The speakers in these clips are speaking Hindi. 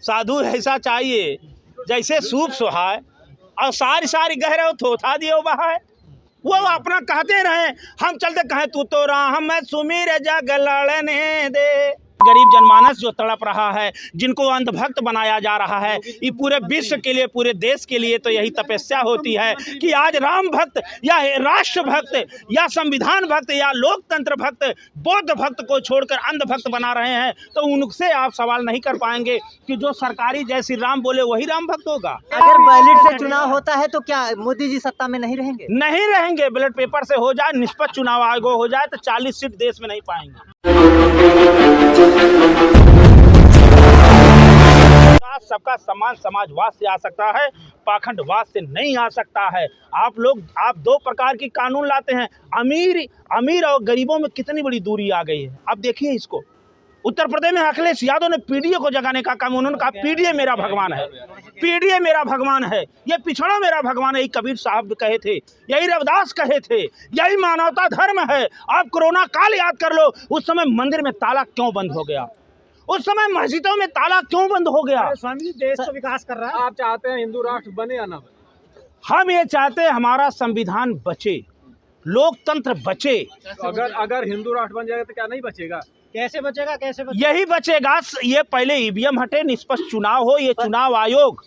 साधु ऐसा चाहिए जैसे सूप सुहाए और सारी सारी गहरे थोथा दियो बहाए। वो अपना कहते रहे, हम चलते कहें तू तो राम मैं सुमीर जग लड़ने दे। गरीब जनमानस जो तड़प रहा है, जिनको अंधभक्त बनाया जा रहा है, ये पूरे विश्व के लिए, पूरे देश के लिए तो यही तपस्या होती है कि आज राम भक्त या राष्ट्र भक्त या संविधान भक्त या लोकतंत्र भक्त बौद्ध भक्त को छोड़कर अंधभक्त बना रहे हैं। तो उनसे आप सवाल नहीं कर पाएंगे कि जो सरकारी जय श्री राम बोले वही राम भक्त होगा। अगर बैलेट से चुनाव होता है तो क्या मोदी जी सत्ता में नहीं रहेंगे? नहीं रहेंगे। बैलेट पेपर से हो जाए, निष्पक्ष चुनाव आयोग हो जाए तो 40 सीट देश में नहीं पाएंगे। सबका सम्मान समाजवाद से आ सकता है, पाखंडवाद से नहीं आ सकता है। आप दो प्रकार की कानून लाते हैं। अमीर और गरीबों में कितनी बड़ी दूरी आ गई है। अब देखिए इसको, उत्तर प्रदेश में अखिलेश यादव ने पीडीए को जगाने का काम, उन्होंने कहा पीडीए मेरा भगवान है, पीडीए मेरा भगवान है, ये पिछड़ा मेरा भगवान है। यही कबीर साहब कहे थे, यही रविदास कहे थे, यही मानवता धर्म है। आप कोरोना काल याद कर लो, उस समय मंदिर में ताला क्यों बंद हो गया, उस समय मस्जिदों में ताला क्यों बंद हो गया? स्वामी जी देश का विकास कर रहा है, आप चाहते हैं हिंदू राष्ट्र बने या ना बने? हम ये चाहते हैं हमारा संविधान बचे, लोकतंत्र बचे। अगर हिंदू राष्ट्र बन जाएगा तो क्या नहीं बचेगा? कैसे बचेगा? यही बचेगा। ये पहले ईवीएम हटे, निष्पक्ष चुनाव हो। ये चुनाव आयोग,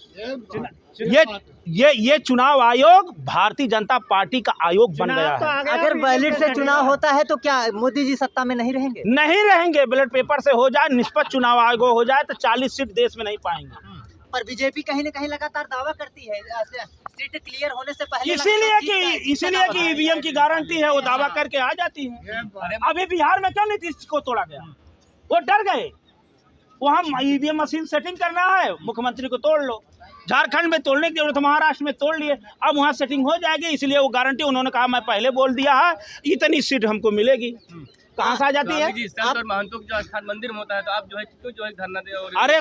ये चुनाव आयोग भारतीय जनता पार्टी का आयोग बन गया है। अगर बैलेट से चुनाव होता है तो क्या मोदी जी सत्ता में नहीं रहेंगे? नहीं रहेंगे। बैलेट पेपर से हो जाए, निष्पक्ष चुनाव आयोग हो जाए तो 40 सीट देश में नहीं पाएंगे। पर बीजेपी कहीं न कहीं लगातार दावा करती है सीट क्लियर होने से पहले, इसीलिए कि ईवीएम की गारंटी है, वो दावा करके आ जाती है। अभी बिहार में क्यों नीतीश को तोड़ा गया? वो डर गए, वहाँ ईवीएम मशीन सेटिंग करना है, मुख्यमंत्री को तोड़ लो। झारखंड में तोड़ने की जरूरत, महाराष्ट्र में तोड़ लिए, अब वहाँ सेटिंग हो जाएगी। इसलिए वो गारंटी, उन्होंने कहा मैं पहले बोल दिया है इतनी सीट हमको मिलेगी। कहाँ से आ जाती है? महंतों जो स्थान मंदिर में होता है तो आप जो है धरना दे। अरे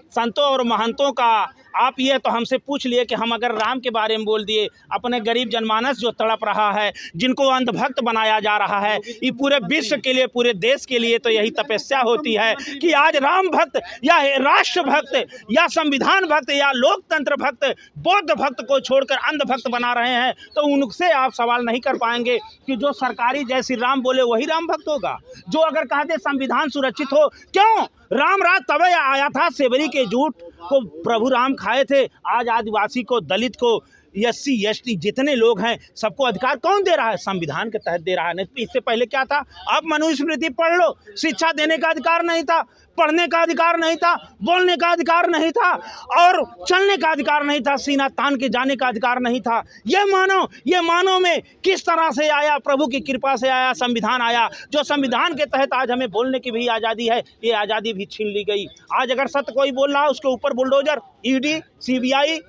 संतों और महंतों का आप ये तो हमसे पूछ लिए कि हम अगर राम के बारे में बोल दिए, अपने गरीब जनमानस जो तड़प रहा है, जिनको अंधभक्त बनाया जा रहा है, ये पूरे विश्व के लिए, पूरे देश के लिए तो यही तपस्या होती है कि आज राम भक्त या राष्ट्र भक्त या संविधान भक्त या लोकतंत्र भक्त बौद्ध भक्त को छोड़कर अंधभक्त बना रहे हैं। तो उनसे आप सवाल नहीं कर पाएंगे कि जो सरकारी जय श्री राम बोले वही राम भक्त होगा। जो अगर कहते संविधान सुरक्षित हो, क्यों राम राज तवे आया था, सेवरी के जूट को प्रभु राम खाए थे। आज आदिवासी को, दलित को, SC ST जितने लोग हैं सबको अधिकार कौन दे रहा है? संविधान के तहत दे रहा है। नहीं इससे पहले क्या था? आप मनुस्मृति पढ़ लो, शिक्षा देने का अधिकार नहीं था, पढ़ने का अधिकार नहीं था, बोलने का अधिकार नहीं था और चलने का अधिकार नहीं था, सीना तान के जाने का अधिकार नहीं था। ये मानो में किस तरह से आया? प्रभु की कृपा से आया, संविधान आया, जो संविधान के तहत आज हमें बोलने की भी आज़ादी है। ये आज़ादी भी छीन ली गई। आज अगर सत्य कोई बोल रहा है उसके ऊपर बुलडोजर, ED CBI।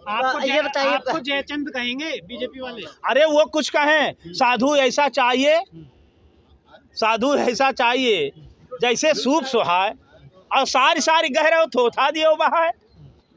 ये बताइए, आपको जयचंद कहेंगे बीजेपी वाले? अरे वो कुछ कहें, साधु ऐसा चाहिए जैसे सूप सुहाए और सारी सारी गहरे थोथा दियो बहाए।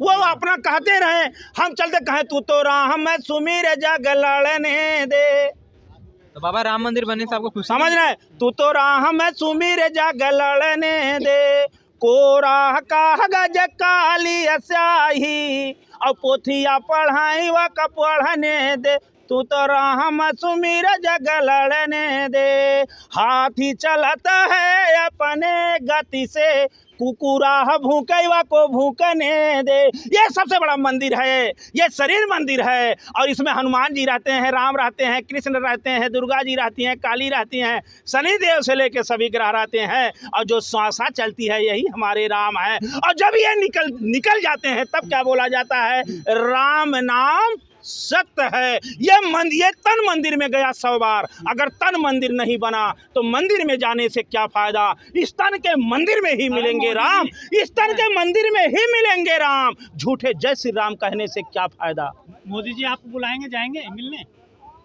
वो अपना कहते रहे, हम चलते कहें तू तो राम मैं सुमीर जग लड़ने दे। तो बाबा राम मंदिर बनने से आपको खुशी समझ रहे? तू तो राम मैं सुमीर जग लड़ने दे, कोरा कागज काली स्याही और पोथिया पढ़ाई व पढ़ने दे। तू तो राम सुमीर जग लड़ने दे, हाथी चलता है अपने गति से, कुकुरा भूकैवा को भूकने दे। ये सबसे बड़ा मंदिर है, ये शरीर मंदिर है और इसमें हनुमान जी रहते हैं, राम रहते हैं, कृष्ण रहते हैं, दुर्गा जी रहती हैं, काली रहती हैं, शनिदेव से लेकर सभी ग्रह रहते हैं और जो श्वासा चलती है यही हमारे राम है। और जब ये निकल जाते हैं तब क्या बोला जाता है? राम नाम सत्य है। ये तन मंदिर में गया 100 बार, अगर तन मंदिर नहीं बना तो मंदिर में जाने से क्या फायदा? इस तन के मंदिर में ही मिलेंगे राम, इस तन के मंदिर में ही मिलेंगे राम। झूठे जय श्री राम कहने से क्या फायदा? मोदी जी आपको बुलाएंगे, जाएंगे मिलने?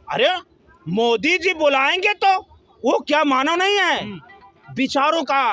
अरे मोदी जी बुलाएंगे तो वो क्या मानव नहीं है? विचारों का